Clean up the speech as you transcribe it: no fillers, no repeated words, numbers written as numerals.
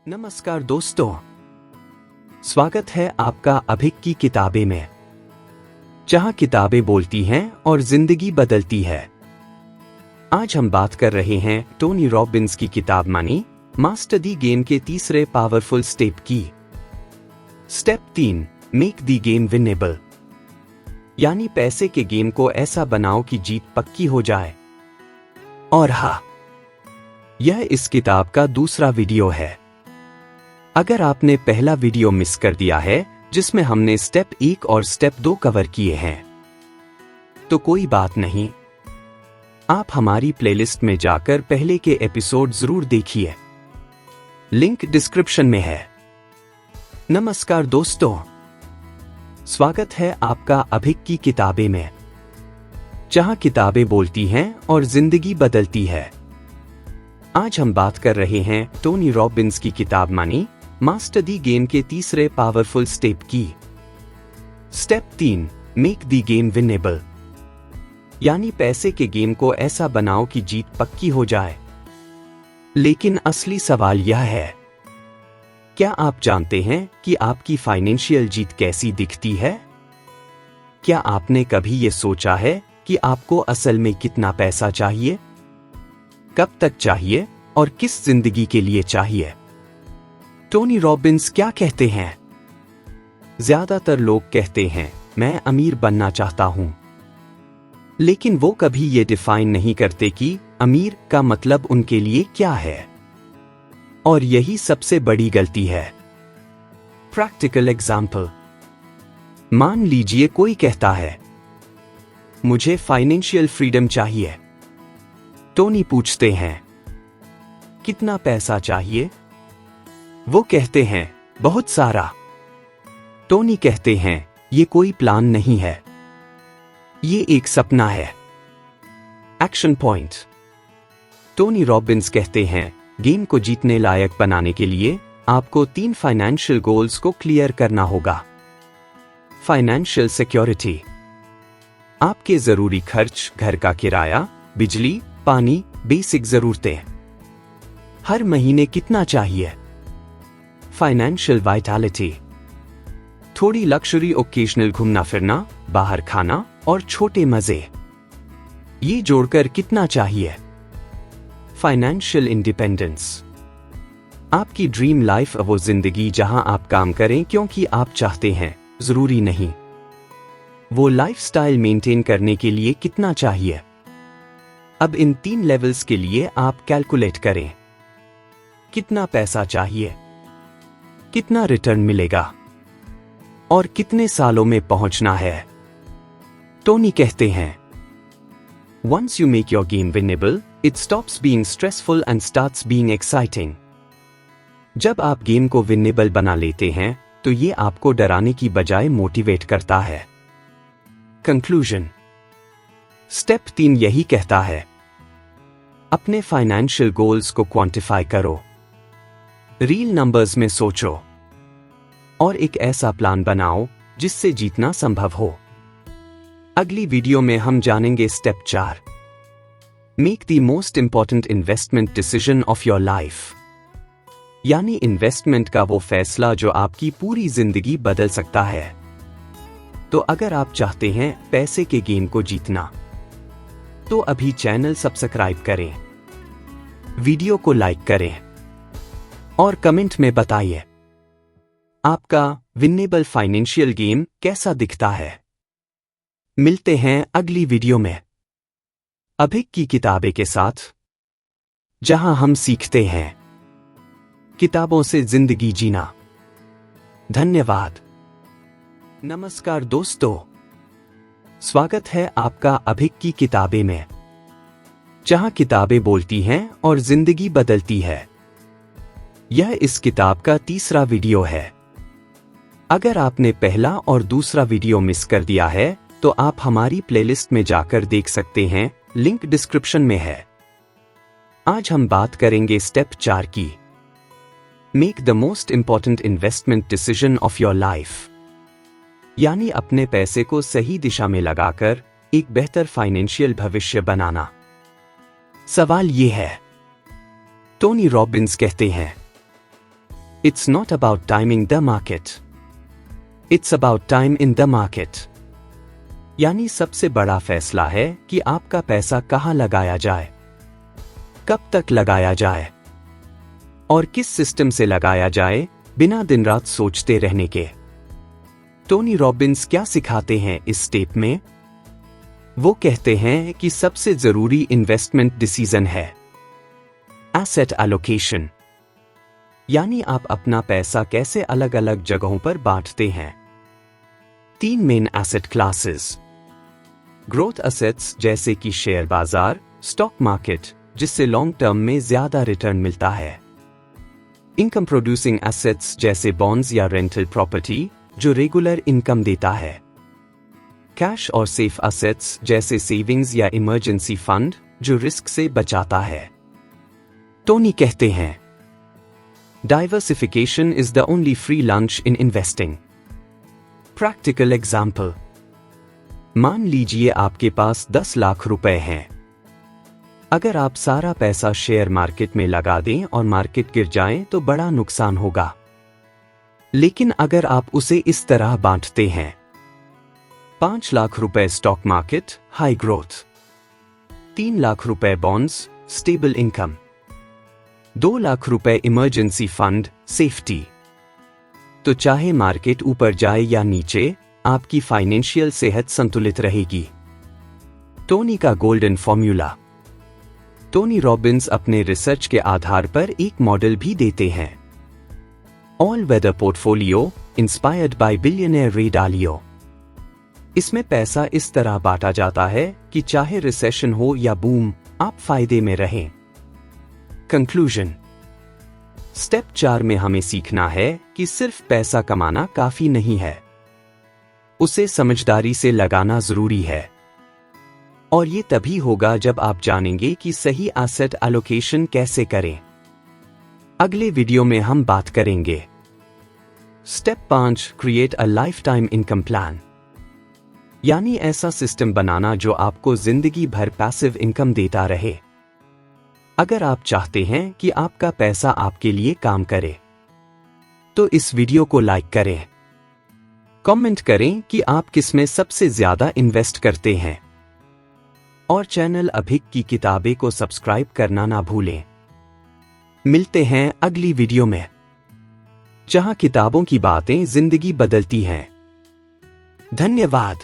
नमस्कार दोस्तों, स्वागत है आपका अभिक की किताबें में, जहां किताबें बोलती हैं और जिंदगी बदलती है। आज हम बात कर रहे हैं टोनी रॉबिन्स की किताब मनी मास्टर दी गेम के तीसरे पावरफुल स्टेप की। Step 3, make the game winnable, यानी पैसे के गेम को ऐसा बनाओ कि जीत पक्की हो जाए। और हाँ, यह इस किताब का दूसरा वीडियो है। अगर आपने पहला वीडियो मिस कर दिया है जिसमें हमने स्टेप 1 और स्टेप 2 कवर किए हैं, तो कोई बात नहीं, आप हमारी प्लेलिस्ट में जाकर पहले के एपिसोड जरूर देखिए, लिंक डिस्क्रिप्शन में है। नमस्कार दोस्तों, स्वागत है आपका अभिक की किताबें में, जहां किताबें बोलती हैं और जिंदगी बदलती है। आज हम बात कर रहे हैं टोनी रॉबिन्स की किताब मनी मास्टर दी गेम के तीसरे पावरफुल स्टेप की। Step 3, make the game winnable, यानी पैसे के गेम को ऐसा बनाओ कि जीत पक्की हो जाए। लेकिन असली सवाल यह है, क्या आप जानते हैं कि आपकी फाइनेंशियल जीत कैसी दिखती है? क्या आपने कभी ये सोचा है कि आपको असल में कितना पैसा चाहिए, कब तक चाहिए और किस जिंदगी के लिए चाहिए? टोनी रॉबिन्स क्या कहते हैं? ज्यादातर लोग कहते हैं मैं अमीर बनना चाहता हूं, लेकिन वो कभी ये डिफाइन नहीं करते कि अमीर का मतलब उनके लिए क्या है। और यही सबसे बड़ी गलती है। प्रैक्टिकल एग्जाम्पल, मान लीजिए कोई कहता है मुझे फाइनेंशियल फ्रीडम चाहिए। टोनी पूछते हैं कितना पैसा चाहिए? वो कहते हैं बहुत सारा। टोनी कहते हैं ये कोई प्लान नहीं है, ये एक सपना है। एक्शन पॉइंट, टोनी रॉबिन्स कहते हैं गेम को जीतने लायक बनाने के लिए आपको 3 फाइनेंशियल गोल्स को क्लियर करना होगा। फाइनेंशियल सिक्योरिटी, आपके जरूरी खर्च, घर का किराया, बिजली, पानी, बेसिक जरूरतें, हर महीने कितना चाहिए। फाइनेंशियल वाइटैलिटी, थोड़ी लग्जरी, ओकेजनल घूमना फिरना, बाहर खाना और छोटे मजे, ये जोड़कर कितना चाहिए। फाइनेंशियल इंडिपेंडेंस, आपकी ड्रीम लाइफ, वो जिंदगी जहां आप काम करें क्योंकि आप चाहते हैं, जरूरी नहीं, वो लाइफस्टाइल मेंटेन करने के लिए कितना चाहिए। अब इन 3 लेवल्स के लिए आप कैलकुलेट करें, कितना पैसा चाहिए, कितना रिटर्न मिलेगा और कितने सालों में पहुंचना है। टोनी कहते हैं Once you make your game winnable, it stops being stressful and starts being exciting. जब आप गेम को विनेबल बना लेते हैं तो ये आपको डराने की बजाय मोटिवेट करता है। कंक्लूजन, स्टेप 3 यही कहता है, अपने फाइनेंशियल गोल्स को क्वांटिफाई करो, रियल नंबर्स में सोचो और एक ऐसा प्लान बनाओ जिससे जीतना संभव हो। अगली वीडियो में हम जानेंगे step 4, make the most important investment decision of your life, यानी इन्वेस्टमेंट का वो फैसला जो आपकी पूरी जिंदगी बदल सकता है। तो अगर आप चाहते हैं पैसे के गेम को जीतना, तो अभी चैनल सब्सक्राइब करें, वीडियो को लाइक करें और कमेंट में बताइए आपका विनेबल फाइनेंशियल गेम कैसा दिखता है। मिलते हैं अगली वीडियो में अभिक की किताबें के साथ, जहां हम सीखते हैं किताबों से जिंदगी जीना। धन्यवाद। नमस्कार दोस्तों, स्वागत है आपका अभिक की किताबें में, जहां किताबें बोलती हैं और जिंदगी बदलती है। यह इस किताब का तीसरा वीडियो है। अगर आपने पहला और दूसरा वीडियो मिस कर दिया है तो आप हमारी प्लेलिस्ट में जाकर देख सकते हैं, लिंक डिस्क्रिप्शन में है। आज हम बात करेंगे स्टेप 4 की, make the most important investment decision of your life, यानी अपने पैसे को सही दिशा में लगाकर एक बेहतर फाइनेंशियल भविष्य बनाना। सवाल ये है, टोनी रॉबिन्स कहते हैं It's not about timing the market. It's about time in the market. यानी सबसे बड़ा फैसला है कि आपका पैसा कहाँ लगाया जाए, कब तक लगाया जाए और किस सिस्टम से लगाया जाए, बिना दिन रात सोचते रहने के। टोनी रॉबिन्स क्या सिखाते हैं इस स्टेप में? वो कहते हैं कि सबसे जरूरी इन्वेस्टमेंट डिसीजन है एसेट एलोकेशन, यानी आप अपना पैसा कैसे अलग अलग जगहों पर बांटते हैं। 3 main asset classes. Growth assets जैसे कि शेयर बाजार, स्टॉक मार्केट, जिससे लॉन्ग टर्म में ज्यादा रिटर्न मिलता है। इनकम प्रोड्यूसिंग एसेट्स जैसे बॉन्ड्स या रेंटल प्रॉपर्टी, जो रेगुलर इनकम देता है। कैश और सेफ एसेट्स जैसे सेविंग्स या इमरजेंसी फंड, जो रिस्क से बचाता है। टोनी कहते हैं, diversification is the only free lunch in investing. Practical example, मान लीजिए आपके पास 10 लाख रुपए हैं। अगर आप सारा पैसा शेयर मार्केट में लगा दें और मार्केट गिर जाए तो बड़ा नुकसान होगा। लेकिन अगर आप उसे इस तरह बांटते हैं, 5 लाख रुपए stock market, high growth, 3 lakh रुपए बॉन्ड्स, स्टेबल इनकम, 2 लाख रुपए इमरजेंसी फंड, सेफ्टी, तो चाहे मार्केट ऊपर जाए या नीचे, आपकी फाइनेंशियल सेहत संतुलित रहेगी। टोनी का गोल्डन फॉर्मूला। टोनी रॉबिन्स अपने रिसर्च के आधार पर एक मॉडल भी देते हैं, all weather portfolio, inspired by billionaire Ray Dalio. इसमें पैसा इस तरह बांटा जाता है कि चाहे रिसेशन हो या बूम, आप फायदे में रहें। कंक्लूजन। स्टेप 4 में हमें सीखना है कि सिर्फ पैसा कमाना काफी नहीं है, उसे समझदारी से लगाना जरूरी है। और ये तभी होगा जब आप जानेंगे कि सही एसेट एलोकेशन कैसे करें। अगले वीडियो में हम बात करेंगे step 5, create a life time income plan, यानी ऐसा सिस्टम बनाना जो आपको जिंदगी भर पैसिव इनकम देता रहे। अगर आप चाहते हैं कि आपका पैसा आपके लिए काम करे, तो इस वीडियो को लाइक करें, कमेंट करें कि आप किसमें सबसे ज्यादा इन्वेस्ट करते हैं, और चैनल अभिक की किताबें को सब्सक्राइब करना ना भूलें। मिलते हैं अगली वीडियो में, जहां किताबों की बातें जिंदगी बदलती हैं। धन्यवाद।